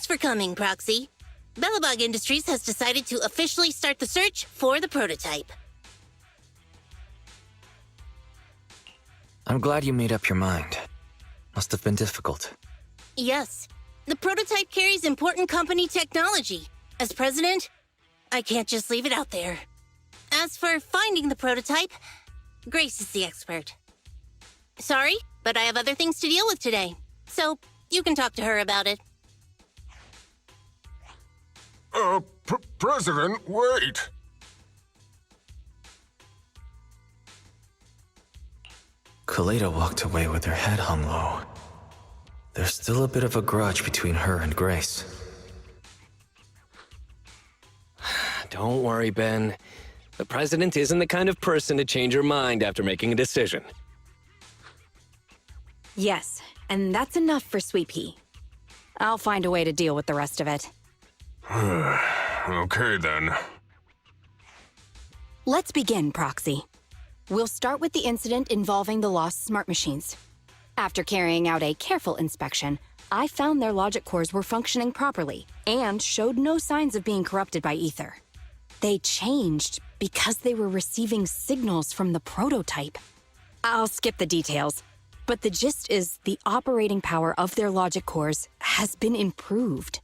Thanks for coming, Proxy. Bellabog Industries has decided to officially start the search for the prototype. I'm glad you made up your mind. Must have been difficult. Yes. The prototype carries important company technology. As president, I can't just leave it out there. As for finding the prototype, Grace is the expert. Sorry, but I have other things to deal with today. So, you can talk to her about it. President, wait! Kaleda walked away with her head hung low. There's still a bit of a grudge between her and Grace. Don't worry, Ben. The president isn't the kind of person to change her mind after making a decision. Yes, and that's enough for Sweet Pea. I'll find a way to deal with the rest of it. Okay, then. Let's begin, Proxy. We'll start with the incident involving the lost smart machines. After carrying out a careful inspection, I found their logic cores were functioning properly and showed no signs of being corrupted by ether. They changed because they were receiving signals from the prototype. I'll skip the details, but the gist is the operating power of their logic cores has been improved.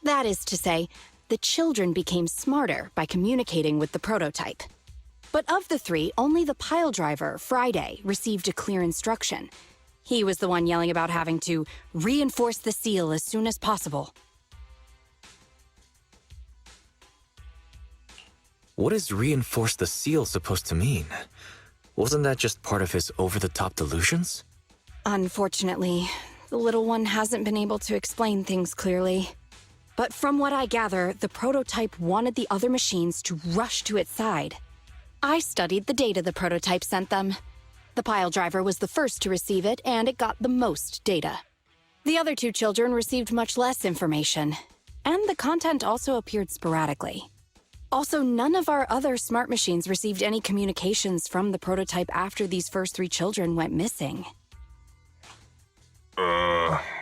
That is to say, the children became smarter by communicating with the prototype. But of the three, only the pile driver, Friday, received a clear instruction. He was the one yelling about having to reinforce the seal as soon as possible. What is reinforce the seal supposed to mean? Wasn't that just part of his over-the-top delusions? Unfortunately, the little one hasn't been able to explain things clearly. But from what I gather, the prototype wanted the other machines to rush to its side. I studied the data the prototype sent them. The pile driver was the first to receive it, and it got the most data. The other two children received much less information, and the content also appeared sporadically. Also, none of our other smart machines received any communications from the prototype after these first three children went missing.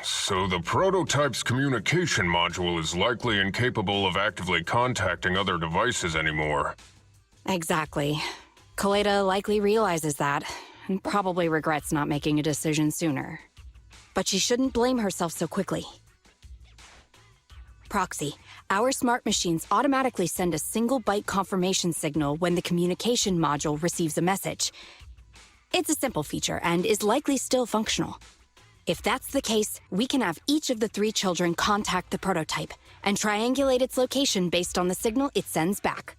So the prototype's communication module is likely incapable of actively contacting other devices anymore. Exactly. Kaleda likely realizes that, and probably regrets not making a decision sooner. But she shouldn't blame herself so quickly. Proxy, our smart machines automatically send a single byte confirmation signal when the communication module receives a message. It's a simple feature and is likely still functional. If that's the case, we can have each of the three children contact the prototype and triangulate its location based on the signal it sends back.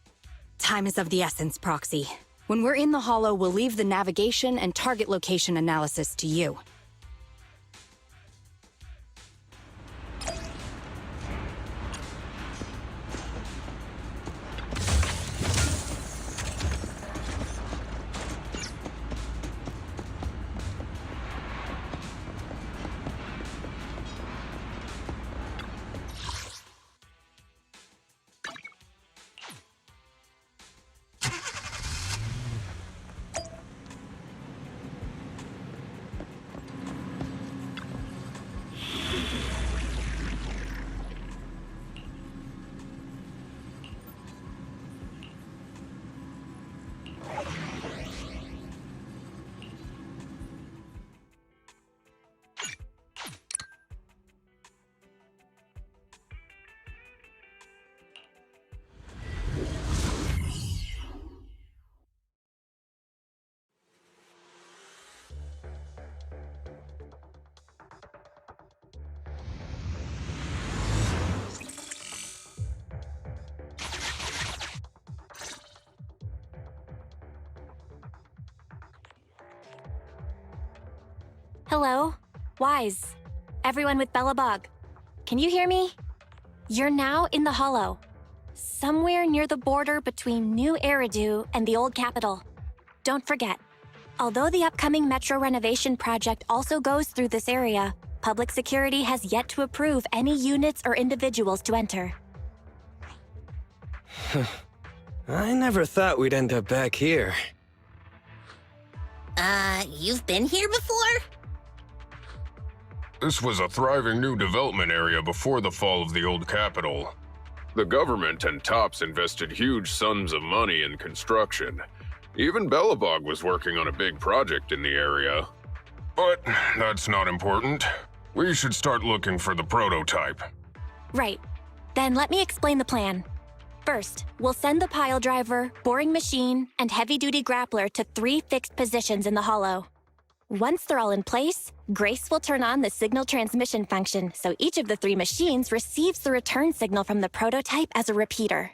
Time is of the essence, Proxy. When we're in the Hollow, we'll leave the navigation and target location analysis to you. Hello? Wise. Everyone with Bellabog. Can you hear me? You're now in the Hollow. Somewhere near the border between New Eridu and the Old Capital. Don't forget, although the upcoming metro renovation project also goes through this area, public security has yet to approve any units or individuals to enter. I never thought we'd end up back here. You've been here before? This was a thriving new development area before the fall of the old capital. The government and TOPS invested huge sums of money in construction. Even Belobog was working on a big project in the area. But that's not important. We should start looking for the prototype. Right. Then let me explain the plan. First, we'll send the pile driver, boring machine, and heavy-duty grappler to 3 fixed positions in the hollow. Once they're all in place, Grace will turn on the signal transmission function so each of the 3 machines receives the return signal from the prototype as a repeater.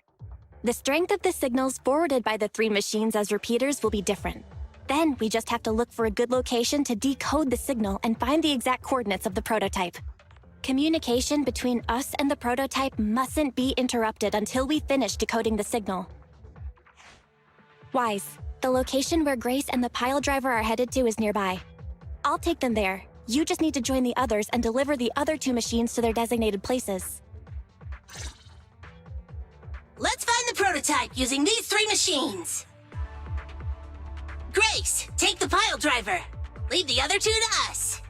The strength of the signals forwarded by the 3 machines as repeaters will be different. Then we just have to look for a good location to decode the signal and find the exact coordinates of the prototype. Communication between us and the prototype mustn't be interrupted until we finish decoding the signal. Wise, the location where Grace and the pile driver are headed to is nearby. I'll take them there. You just need to join the others and deliver the other 2 machines to their designated places. Let's find the prototype using these 3 machines. Grace, take the pile driver. Leave the other 2 to us.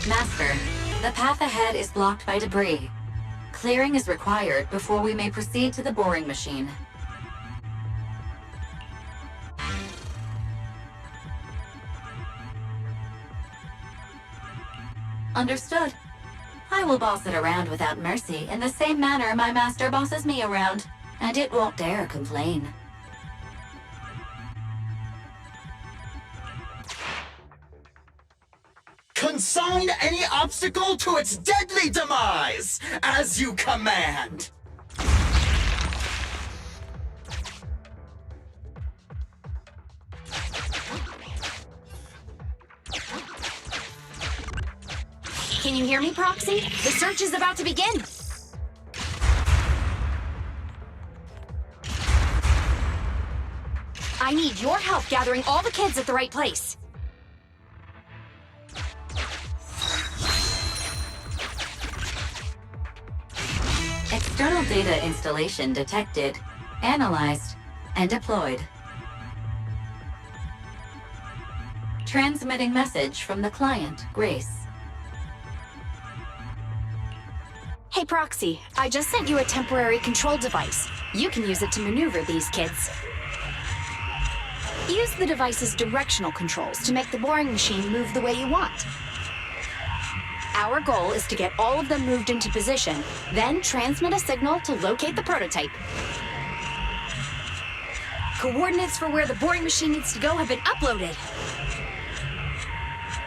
Master, the path ahead is blocked by debris. Clearing is required before we may proceed to the boring machine. Understood. I will boss it around without mercy in the same manner my master bosses me around, and it won't dare complain. Consign any obstacle to its deadly demise, as you command! Can you hear me, Proxy? The search is about to begin! I need your help gathering all the kids at the right place. External data installation detected, analyzed, and deployed. Transmitting message from the client, Grace. Hey, Proxy, I just sent you a temporary control device. You can use it to maneuver these kids. Use the device's directional controls to make the boring machine move the way you want. Our goal is to get all of them moved into position, then transmit a signal to locate the prototype. Coordinates for where the boring machine needs to go have been uploaded.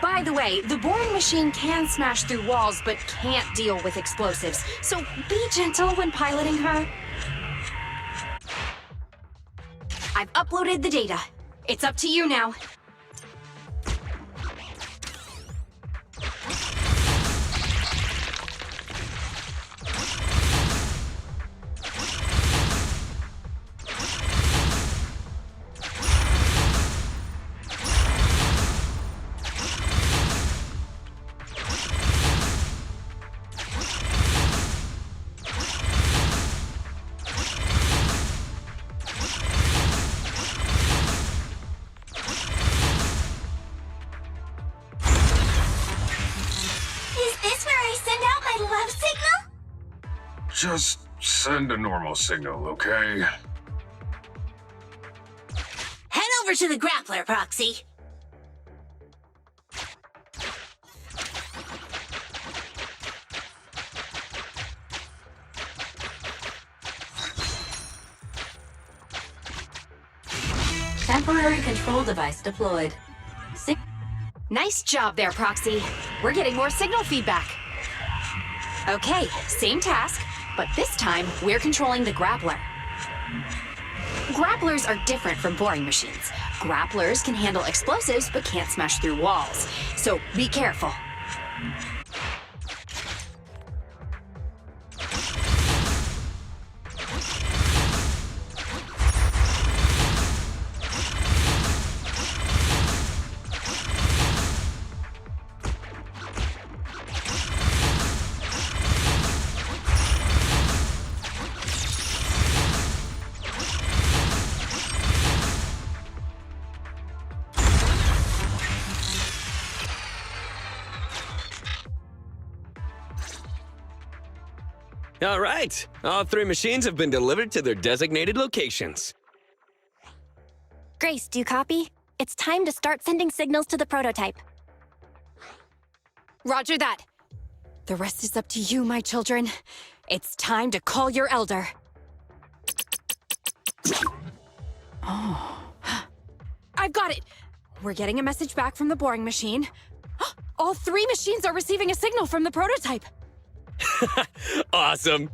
By the way, the boring machine can smash through walls, but can't deal with explosives, so be gentle when piloting her. I've uploaded the data. It's up to you now. Just send a normal signal, okay? Head over to the grappler, Proxy. Temporary control device deployed. Nice job there, Proxy. We're getting more signal feedback. Okay, same task, but this time we're controlling the grappler. Grapplers are different from boring machines. Grapplers can handle explosives but can't smash through walls, so be careful. All right. All 3 machines have been delivered to their designated locations. Grace, do you copy? It's time to start sending signals to the prototype. Roger that. The rest is up to you, my children. It's time to call your elder. Oh. I've got it! We're getting a message back from the boring machine. All 3 machines are receiving a signal from the prototype. Awesome.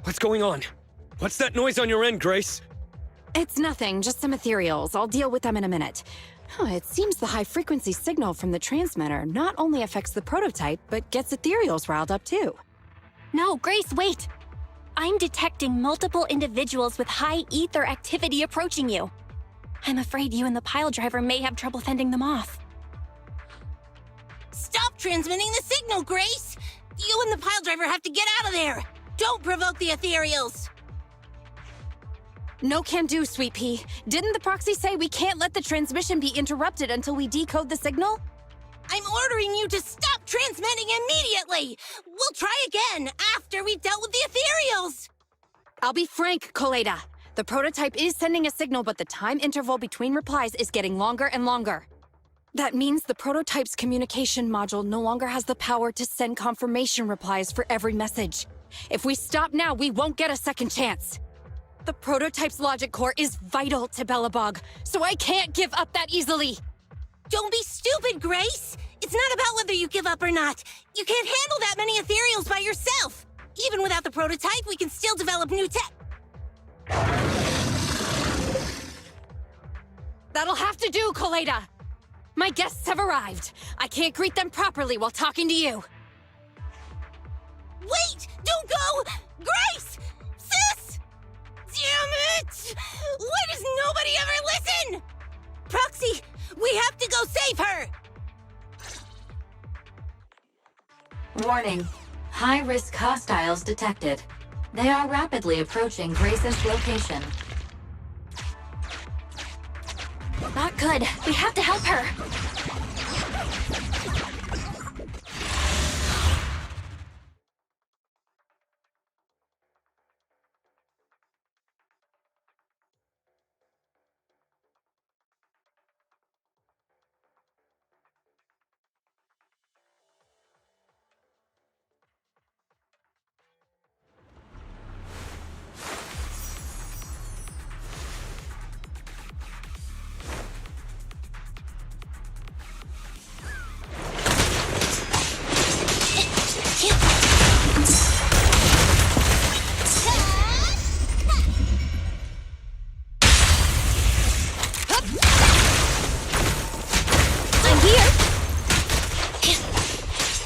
What's going on? What's that noise on your end, Grace? It's nothing, just some ethereals. I'll deal with them in a minute. It seems the high-frequency signal from the transmitter not only affects the prototype, but gets ethereals riled up too. No, Grace, wait! I'm detecting multiple individuals with high ether activity approaching you. I'm afraid you and the pile driver may have trouble fending them off. Stop transmitting the signal, Grace! You and the pile driver have to get out of there! Don't provoke the ethereals! No can do, Sweet Pea. Didn't the proxy say we can't let the transmission be interrupted until we decode the signal? I'm ordering you to stop transmitting immediately! We'll try again after we've dealt with the ethereals! I'll be frank, Coleda. The prototype is sending a signal, but the time interval between replies is getting longer and longer. That means the prototype's communication module no longer has the power to send confirmation replies for every message. If we stop now, we won't get a second chance. The prototype's logic core is vital to Belobog, so I can't give up that easily. Don't be stupid, Grace! It's not about whether you give up or not. You can't handle that many ethereals by yourself. Even without the prototype, we can still develop new tech. That'll have to do, Coleda. My guests have arrived. I can't greet them properly while talking to you. Wait! Don't go! Grace! Sis! Damn it! Why does nobody ever listen? Proxy, we have to go save her! Warning. High-risk hostiles detected. They are rapidly approaching Grace's location. Not good. We have to help her.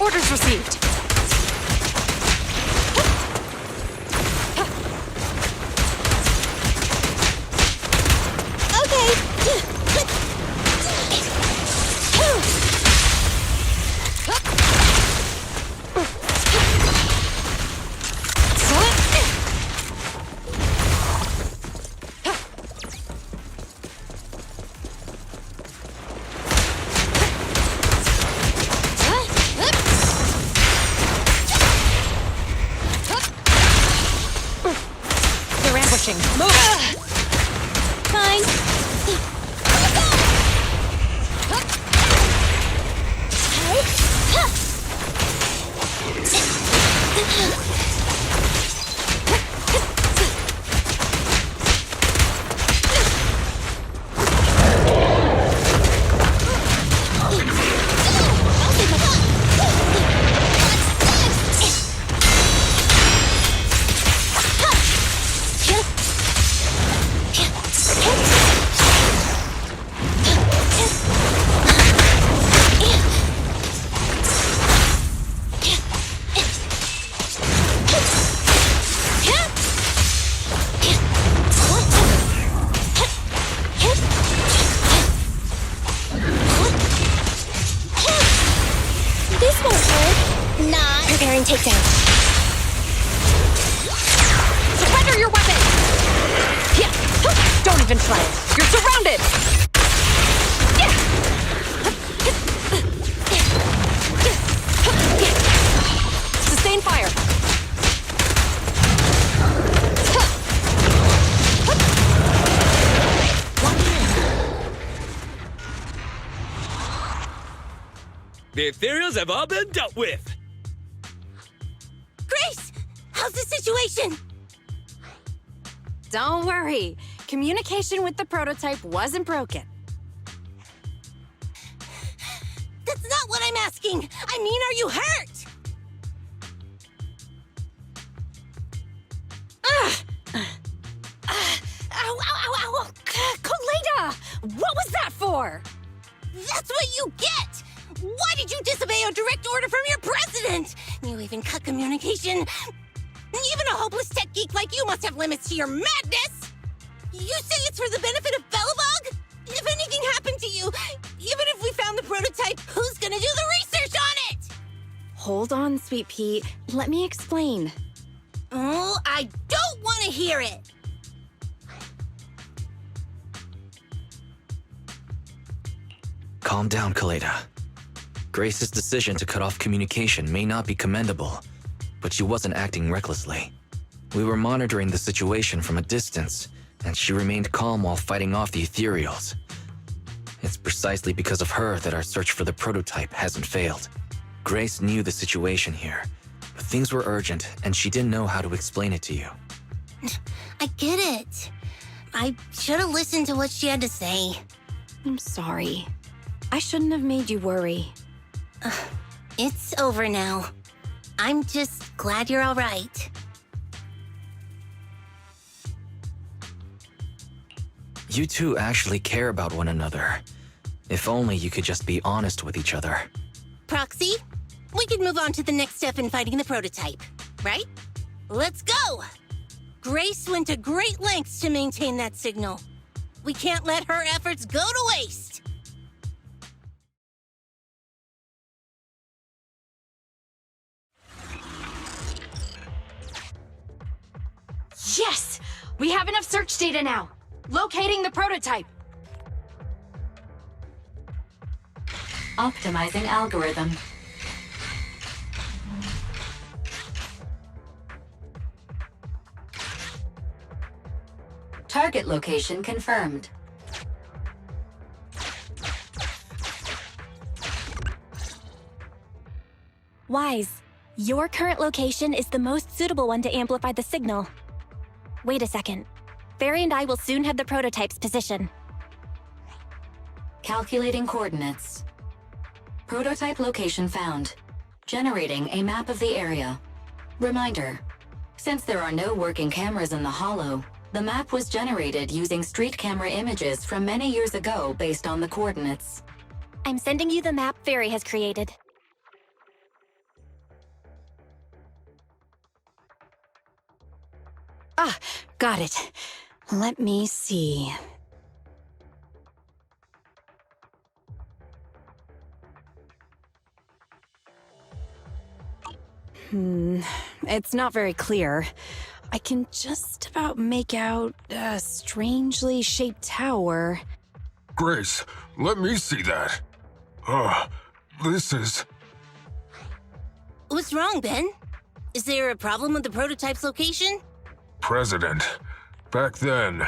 Orders received. They're ambushing. Move! Fine. This won't hurt. Not. Preparing takedown. Surrender your weapon! Yeah. Don't even try it. You're surrounded! The ethereals have all been dealt with. Grace! How's the situation? Don't worry. Communication with the prototype wasn't broken. That's not what I'm asking! I mean, are you hurt? Ow, ow, ow, ow! Koleda! What was that for? That's what you get! Why did you disobey a direct order from your president? You even cut communication. Even a hopeless tech geek like you must have limits to your madness! You say it's for the benefit of Belobog? If anything happened to you, even if we found the prototype, who's gonna do the research on it? Hold on, Sweet Pea. Let me explain. Oh, I don't want to hear it! Calm down, Kaleda. Grace's decision to cut off communication may not be commendable, but she wasn't acting recklessly. We were monitoring the situation from a distance, and she remained calm while fighting off the ethereals. It's precisely because of her that our search for the prototype hasn't failed. Grace knew the situation here, but things were urgent, and she didn't know how to explain it to you. I get it. I should have listened to what she had to say. I'm sorry. I shouldn't have made you worry. It's over now. I'm just glad you're all right. You two actually care about one another. If only you could just be honest with each other. Proxy, we can move on to the next step in fighting the prototype, right? Let's go! Grace went to great lengths to maintain that signal. We can't let her efforts go to waste! Yes! We have enough search data now. Locating the prototype. Optimizing algorithm. Target location confirmed. Wise, your current location is the most suitable one to amplify the signal. Wait a second. Barry and I will soon have the prototype's position. Calculating coordinates. Prototype location found. Generating a map of the area. Reminder. Since there are no working cameras in the Hollow, the map was generated using street camera images from many years ago based on the coordinates. I'm sending you the map Barry has created. Ah, got it. Let me see. It's not very clear. I can just about make out a strangely shaped tower. Grace, let me see that. This is... What's wrong, Ben? Is there a problem with the prototype's location? President. Back then,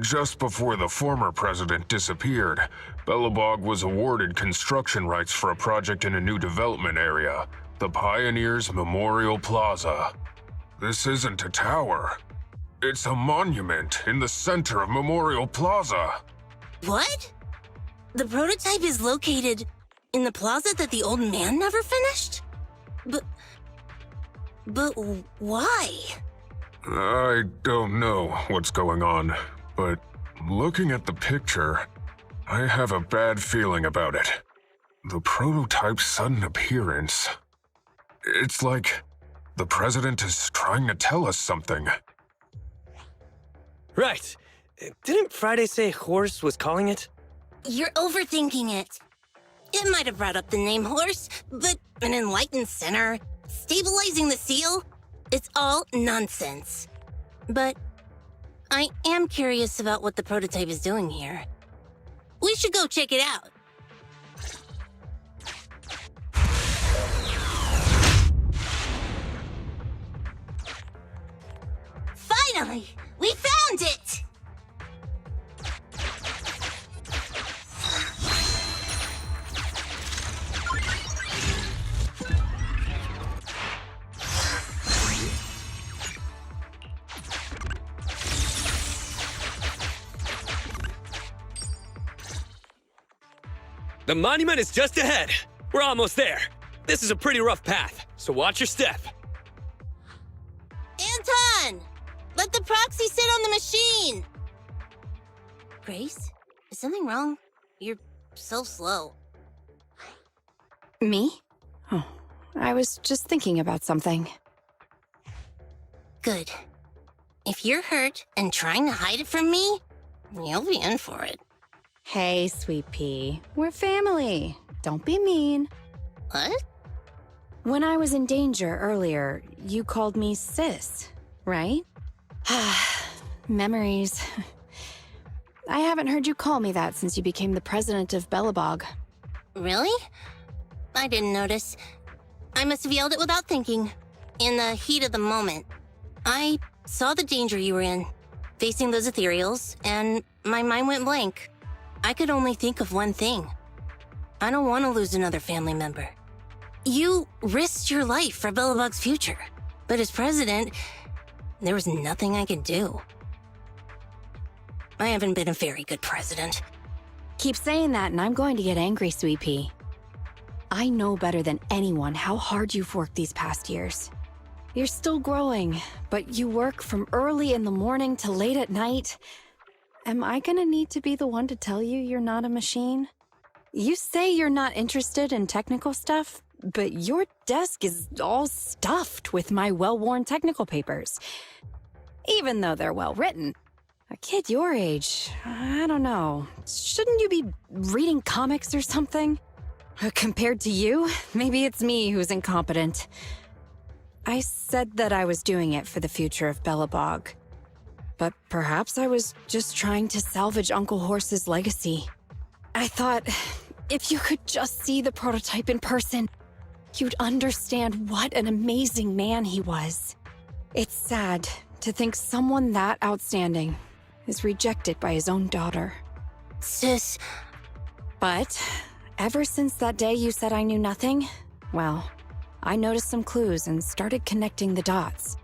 just before the former president disappeared, Belobog was awarded construction rights for a project in a new development area, the Pioneers Memorial Plaza. This isn't a tower. It's a monument in the center of Memorial Plaza. What? The prototype is located in the plaza that the old man never finished? But why? I don't know what's going on, but looking at the picture, I have a bad feeling about it. The prototype's sudden appearance. It's like the president is trying to tell us something. Right. Didn't Friday say Horse was calling it? You're overthinking it. It might have brought up the name Horse, but an enlightened center, stabilizing the seal, it's all nonsense. But I am curious about what the prototype is doing here. We should go check it out. Finally! We found it! The monument is just ahead. We're almost there. This is a pretty rough path, so watch your step. Anton! Let the proxy sit on the machine! Grace? Is something wrong? You're so slow. Me? Oh, I was just thinking about something. Good. If you're hurt and trying to hide it from me, you'll be in for it. Hey, Sweet Pea. We're family. Don't be mean. What? When I was in danger earlier, you called me sis, right? Memories. I haven't heard you call me that since you became the president of Belobog. Really? I didn't notice. I must have yelled it without thinking. In the heat of the moment. I saw the danger you were in, facing those ethereals, and my mind went blank. I could only think of one thing. I don't want to lose another family member. You risked your life for Belobog's future, but as president, there was nothing I could do. I haven't been a very good president. Keep saying that and I'm going to get angry, Sweet Pea. I know better than anyone how hard you've worked these past years. You're still growing, but you work from early in the morning to late at night. Am I gonna need to be the one to tell you you're not a machine? You say you're not interested in technical stuff, but your desk is all stuffed with my well-worn technical papers. Even though they're well-written. A kid your age, I don't know. Shouldn't you be reading comics or something? Compared to you, maybe it's me who's incompetent. I said that I was doing it for the future of Belobog. But perhaps I was just trying to salvage Uncle Horse's legacy. I thought, if you could just see the prototype in person, you'd understand what an amazing man he was. It's sad to think someone that outstanding is rejected by his own daughter. Sis. But ever since that day you said I knew nothing, well, I noticed some clues and started connecting the dots.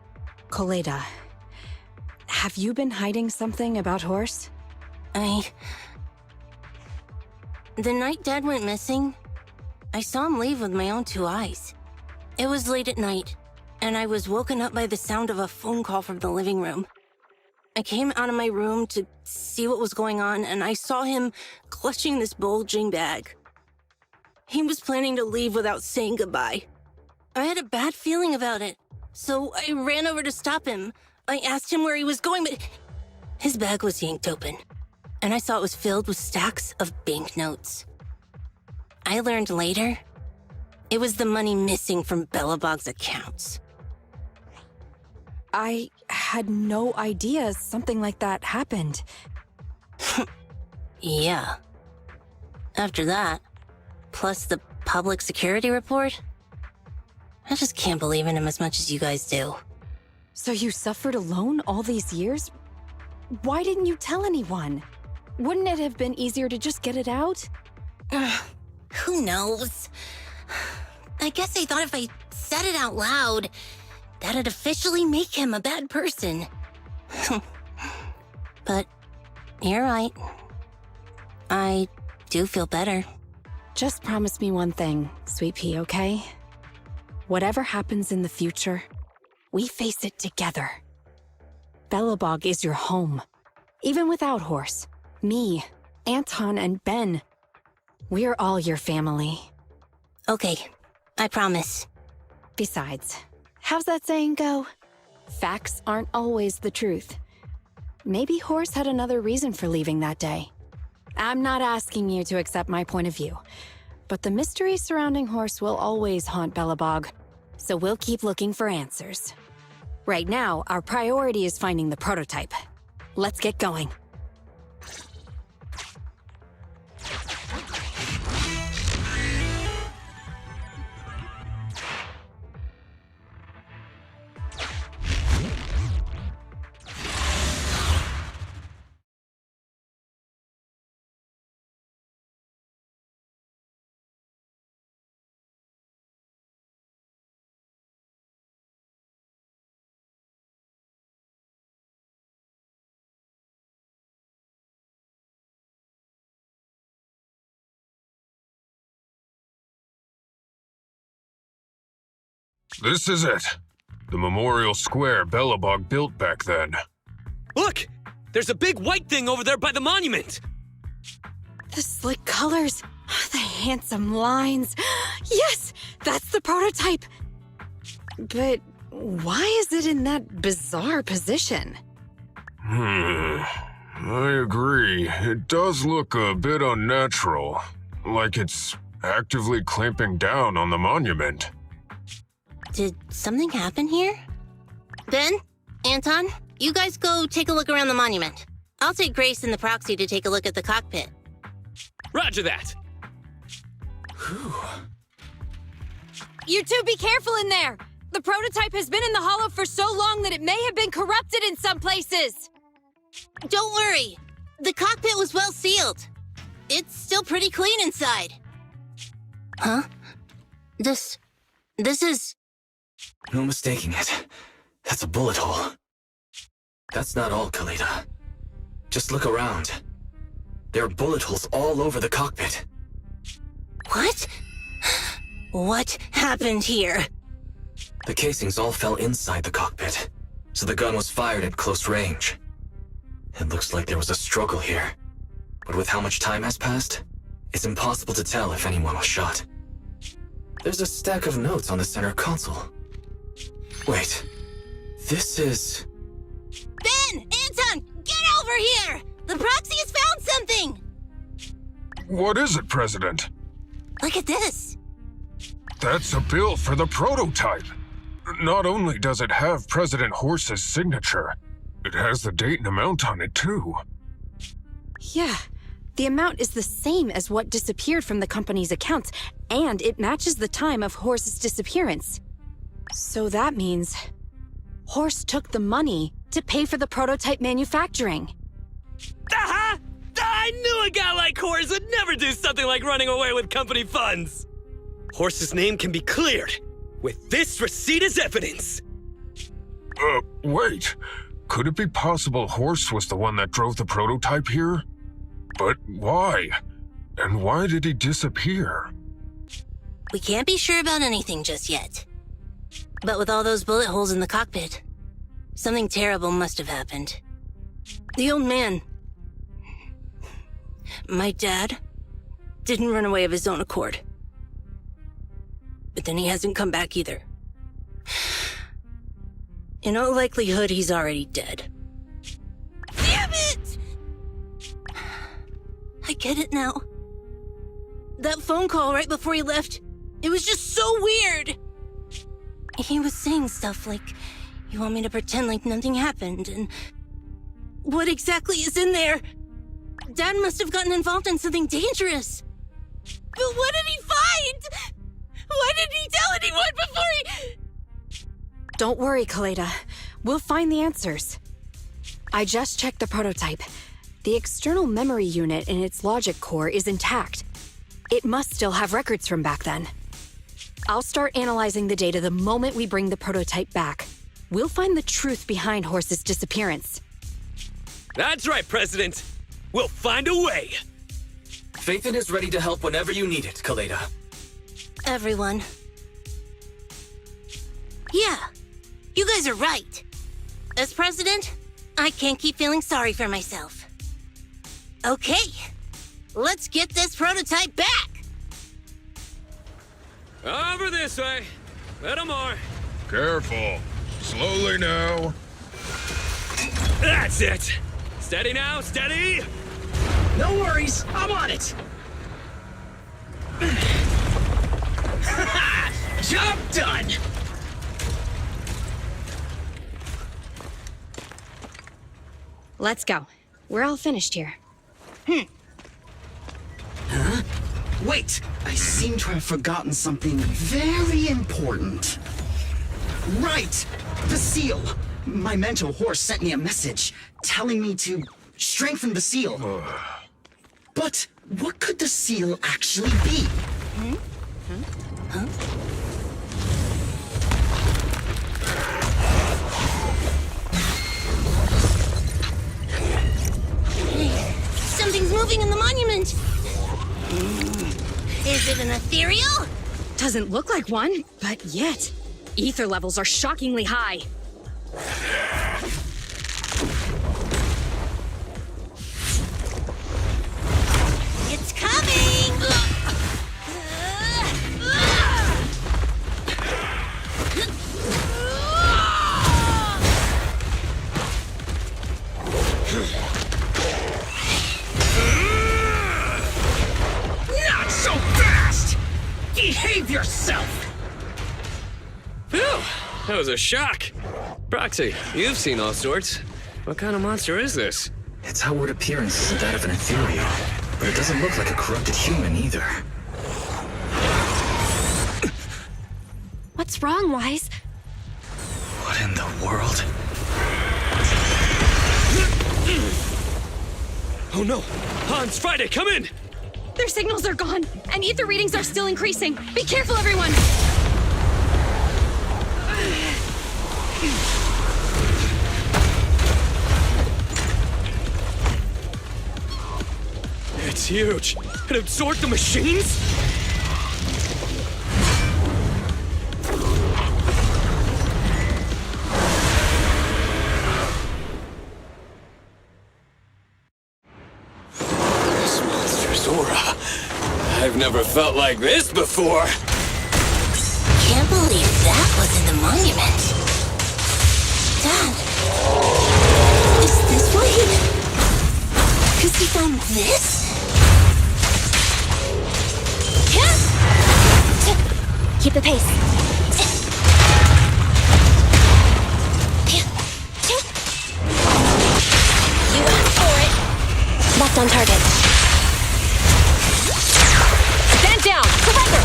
Koleda, have you been hiding something about Horse? The night Dad went missing, I saw him leave with my own two eyes. It was late at night, and I was woken up by the sound of a phone call from the living room. I came out of my room to see what was going on, and I saw him clutching this bulging bag. He was planning to leave without saying goodbye. I had a bad feeling about it, so I ran over to stop him. I asked him where he was going, but his bag was yanked open, and I saw it was filled with stacks of banknotes. I learned later, it was the money missing from Belobog's accounts. I had no idea something like that happened. Yeah. After that, plus the public security report, I just can't believe in him as much as you guys do. So you suffered alone all these years? Why didn't you tell anyone? Wouldn't it have been easier to just get it out? Who knows? I guess I thought if I said it out loud, that'd officially make him a bad person. But you're right. I do feel better. Just promise me one thing, Sweet Pea, okay? Whatever happens in the future, we face it together. Belobog is your home. Even without Horse, me, Anton, and Ben, we're all your family. Okay, I promise. Besides, how's that saying go? Facts aren't always the truth. Maybe Horse had another reason for leaving that day. I'm not asking you to accept my point of view, but the mystery surrounding Horse will always haunt Belobog, so we'll keep looking for answers. Right now, our priority is finding the prototype. Let's get going. This is it. The memorial square Belobog built back then. Look! There's a big white thing over there by the monument! The slick colors, the handsome lines. Yes, that's the prototype. But why is it in that bizarre position? I agree. It does look a bit unnatural. Like it's actively clamping down on the monument. Did something happen here? Ben? Anton? You guys go take a look around the monument. I'll take Grace and the proxy to take a look at the cockpit. Roger that! You two be careful in there! The prototype has been in the hollow for so long that it may have been corrupted in some places! Don't worry. The cockpit was well sealed. It's still pretty clean inside. Huh? This is... No mistaking it. That's a bullet hole. That's not all, Kaleda. Just look around. There are bullet holes all over the cockpit. What? What happened here? The casings all fell inside the cockpit, so the gun was fired at close range. It looks like there was a struggle here, but with how much time has passed, it's impossible to tell if anyone was shot. There's a stack of notes on the center console. Wait, this is... Ben! Anton! Get over here! The proxy has found something! What is it, President? Look at this. That's a bill for the prototype. Not only does it have President Horse's signature, it has the date and amount on it, too. Yeah, the amount is the same as what disappeared from the company's accounts, and it matches the time of Horse's disappearance. So that means Horse took the money to pay for the prototype manufacturing. Aha! I knew a guy like Horse would never do something like running away with company funds! Horse's name can be cleared, with this receipt as evidence. Wait. Could it be possible Horse was the one that drove the prototype here? But why? And why did he disappear? We can't be sure about anything just yet. But with all those bullet holes in the cockpit, something terrible must have happened. The old man, my dad, didn't run away of his own accord. But then he hasn't come back either. In all likelihood, he's already dead. Damn it! I get it now. That phone call right before he left, it was just so weird. He was saying stuff like, you want me to pretend like nothing happened, and what exactly is in there? Dad must have gotten involved in something dangerous. But what did he find? Why didn't he tell anyone before he... Don't worry, Kaleda. We'll find the answers. I just checked the prototype. The external memory unit in its logic core is intact. It must still have records from back then. I'll start analyzing the data the moment we bring the prototype back. We'll find the truth behind Horse's disappearance. That's right, President. We'll find a way. Phaethon is ready to help whenever you need it, Kaleda. Everyone. Yeah, you guys are right. As president, I can't keep feeling sorry for myself. Okay, let's get this prototype back. Over this way. Little more. Careful. Slowly now. That's it. Steady now, steady. No worries, I'm on it. Job done. Let's go. We're all finished here. Huh? Wait, I seem to have forgotten something very important. Right! The seal! My mentor Horse sent me a message telling me to strengthen the seal. But what could the seal actually be? Hey, something's moving in the monument. Is it an ethereal? Doesn't look like one, but yet. Ether levels are shockingly high. It's coming! Not so fast! Behave yourself! Phew! That was a shock. Proxy, you've seen all sorts. What kind of monster is this? Its outward appearance isn't that of an ethereal, but it doesn't look like a corrupted human either. What's wrong, Wise? What in the world? Oh no! Hans, Friday, come in! Their signals are gone, and ether readings are still increasing. Be careful, everyone! It's huge. It absorbed the machines? This monster's aura. I've never felt like this before. Can't believe that was in the monument. Dad, is this why Because he found this? Keep the pace. You asked for it. Left on target. Stand down! Surrender!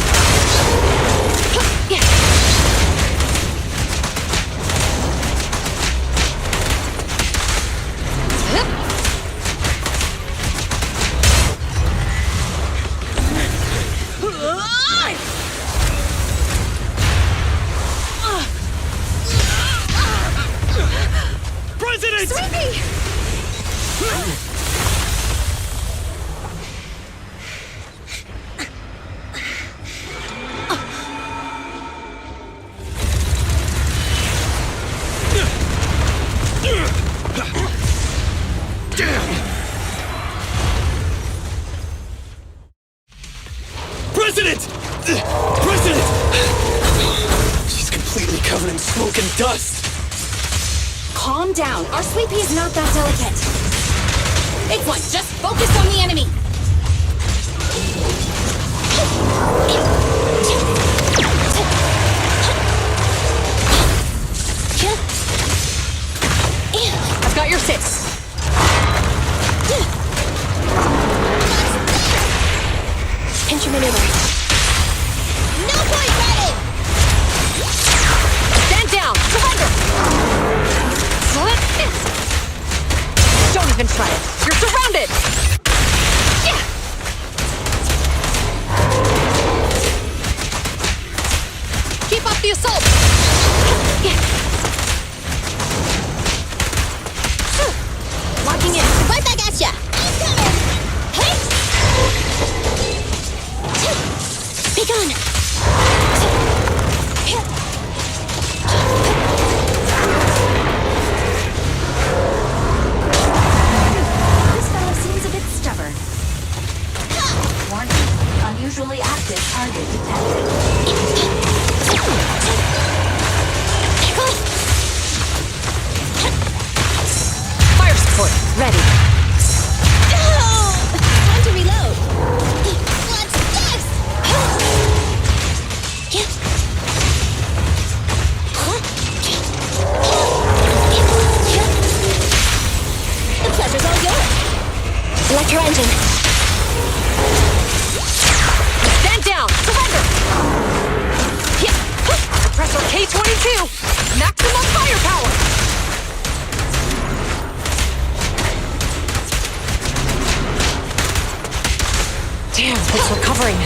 President! Sweepy! President! President! She's completely covered in smoke and dust. Calm down. Our sweep is not that delicate. Big one, just focus on the enemy. I've got your six. Pinch your maneuver. No point, ready! Stand down! Surrender! Don't even try it. You're surrounded! Keep up the assault! Locking in. Right back at ya! I'm coming! Hey! Be gone! This fellow seems a bit stubborn. Warning. Unusually active target detected. Fire support, ready. Time to reload! What's this? The pleasure's all yours! Electro engine. Stand down! Surrender! Pressure K-22! Maximum firepower! Damn, it's recovering.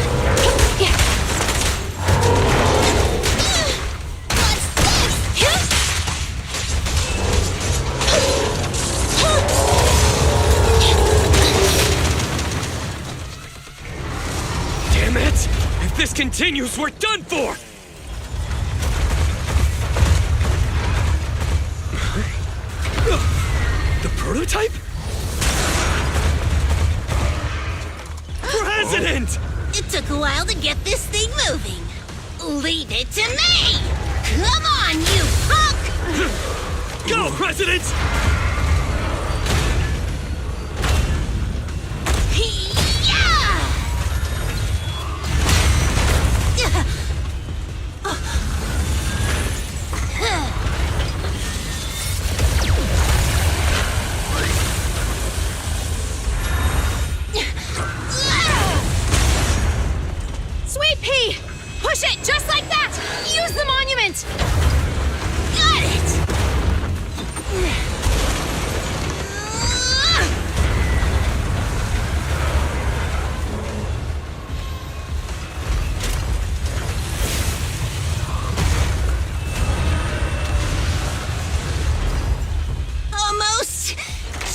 Damn it! If this continues, we're done for! Prototype? President! It took a while to get this thing moving. Leave it to me! Come on, you punk! Go, President! Sweet pea! Push it just like that! Use the monument! Got it! Almost!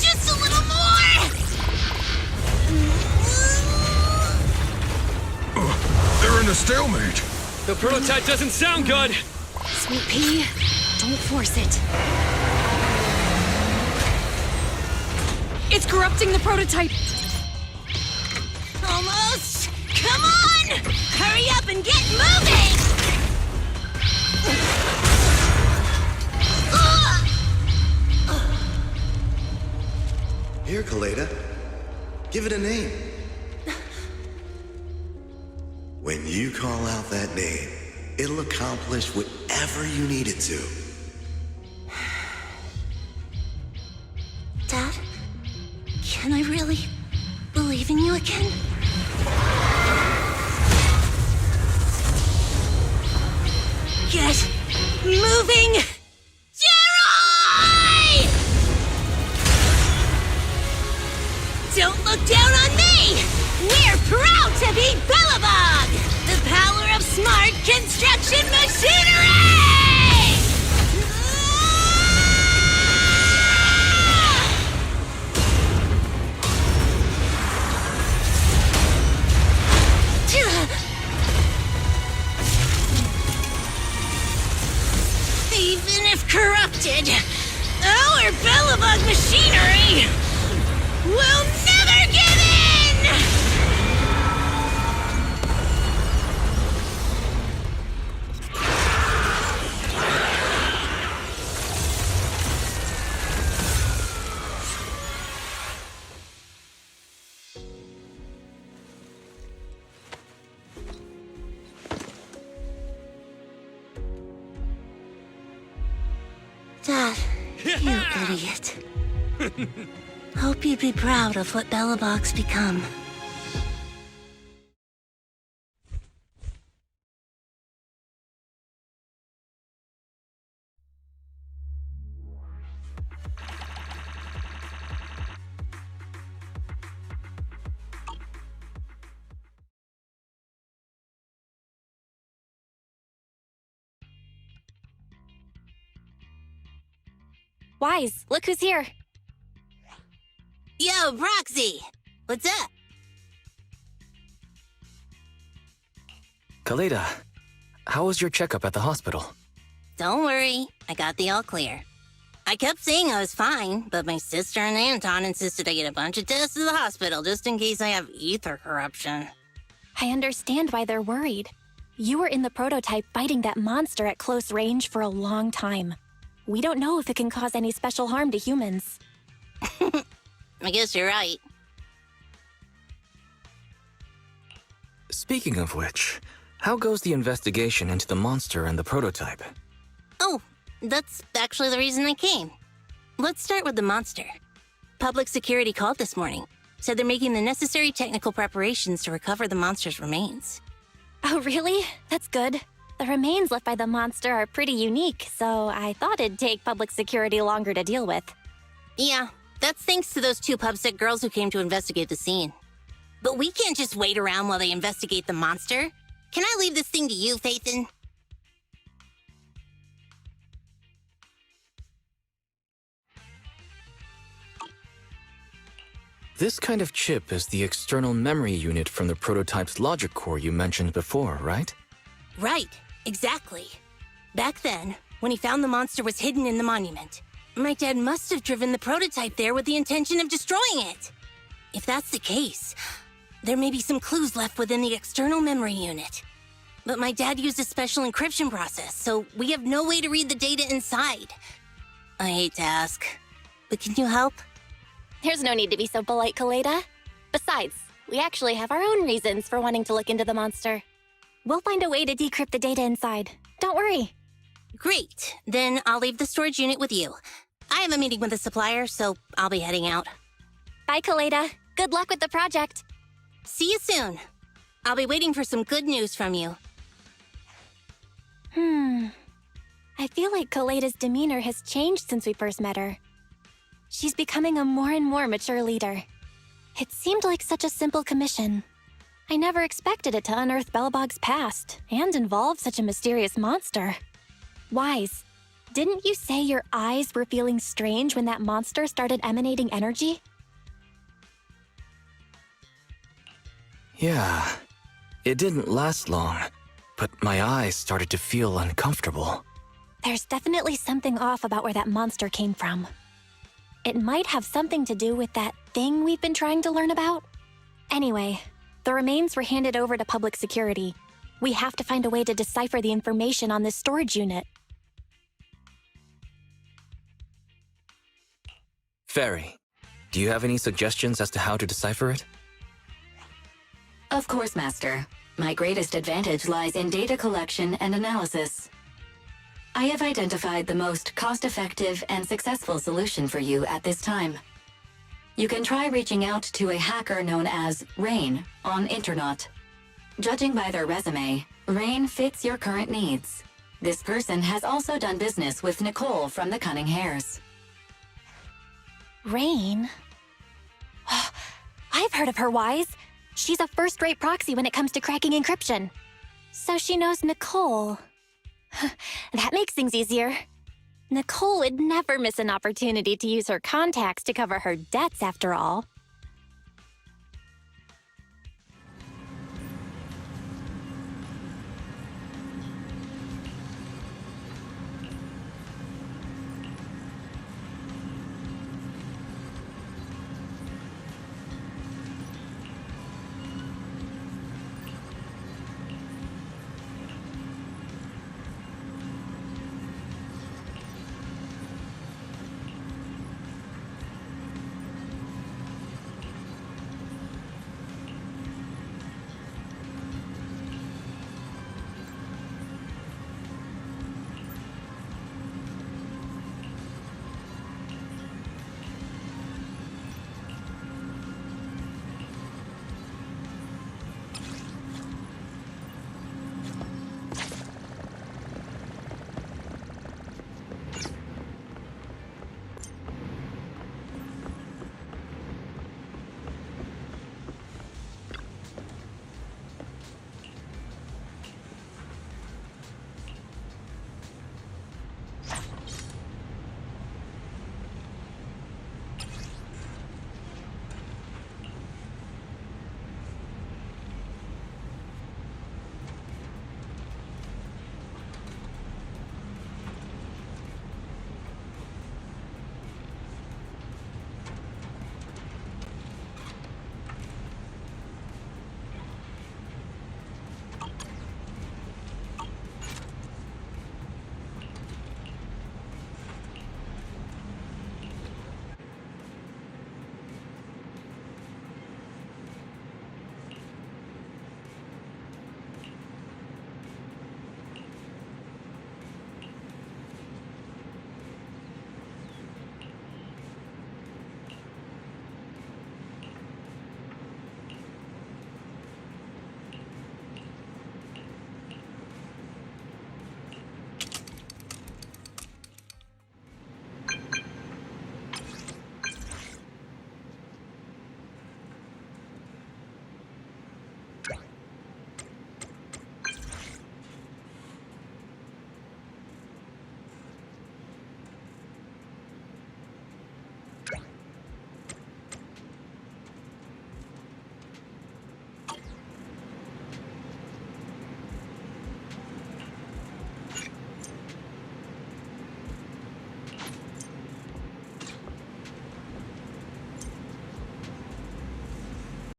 Just a little more! They're in a stalemate. The prototype doesn't sound good! Sweet pea, don't force it. It's corrupting the prototype! Almost! Come on! Hurry up and get moving! Here, Kaleda. Give it a name. When you call out that name, it'll accomplish whatever you need it to. Dad, can I really believe in you again? Get moving! Jerry! Don't look down on me! We're proud to be Bellabog! The power of smart construction machinery! Even if corrupted, our Bellabog machinery will never give in! Dad, you idiot. Hope you'd be proud of what Bellabog's become. Wise, look who's here. Yo, Proxy! What's up? Kaleda, how was your checkup at the hospital? Don't worry, I got the all clear. I kept saying I was fine, but my sister and Anton insisted I get a bunch of tests at the hospital just in case I have ether corruption. I understand why they're worried. You were in the prototype fighting that monster at close range for a long time. We don't know if it can cause any special harm to humans. I guess you're right. Speaking of which, how goes the investigation into the monster and the prototype? Oh, that's actually the reason I came. Let's start with the monster. Public security called this morning. Said they're making the necessary technical preparations to recover the monster's remains. Oh, really? That's good. The remains left by the monster are pretty unique, so I thought it'd take public security longer to deal with. Yeah, that's thanks to those two PubSec girls who came to investigate the scene. But we can't just wait around while they investigate the monster. Can I leave this thing to you, Phaethon? This kind of chip is the external memory unit from the prototype's logic core you mentioned before, right? Right, exactly. Back then, when he found the monster was hidden in the monument, My dad must have driven the prototype there with the intention of destroying it. If that's the case, there may be some clues left within the external memory unit. But my dad used a special encryption process, so we have no way to read the data inside. I hate to ask, but can you help? There's no need to be so polite, Kaleda. Besides, we actually have our own reasons for wanting to look into the monster. We'll find a way to decrypt the data inside. Don't worry. Great. Then I'll leave the storage unit with you. I have a meeting with the supplier, so I'll be heading out. Bye, Kaleda. Good luck with the project. See you soon. I'll be waiting for some good news from you. I feel like Kaleda's demeanor has changed since we first met her. She's becoming a more and more mature leader. It seemed like such a simple commission. I never expected it to unearth Belobog's past and involve such a mysterious monster. Wise, didn't you say your eyes were feeling strange when that monster started emanating energy? Yeah. It didn't last long, but my eyes started to feel uncomfortable. There's definitely something off about where that monster came from. It might have something to do with that thing we've been trying to learn about. Anyway, the remains were handed over to public security. We have to find a way to decipher the information on this storage unit. Fairy, do you have any suggestions as to how to decipher it? Of course, Master. My greatest advantage lies in data collection and analysis. I have identified the most cost-effective and successful solution for you at this time. You can try reaching out to a hacker known as Rain on Internet. Judging by their resume, Rain fits your current needs. This person has also done business with Nicole from the Cunning Hares. Rain? I've heard of her, Wise. She's a first-rate proxy when it comes to cracking encryption. So she knows Nicole. That makes things easier. Nicole would never miss an opportunity to use her contacts to cover her debts, after all.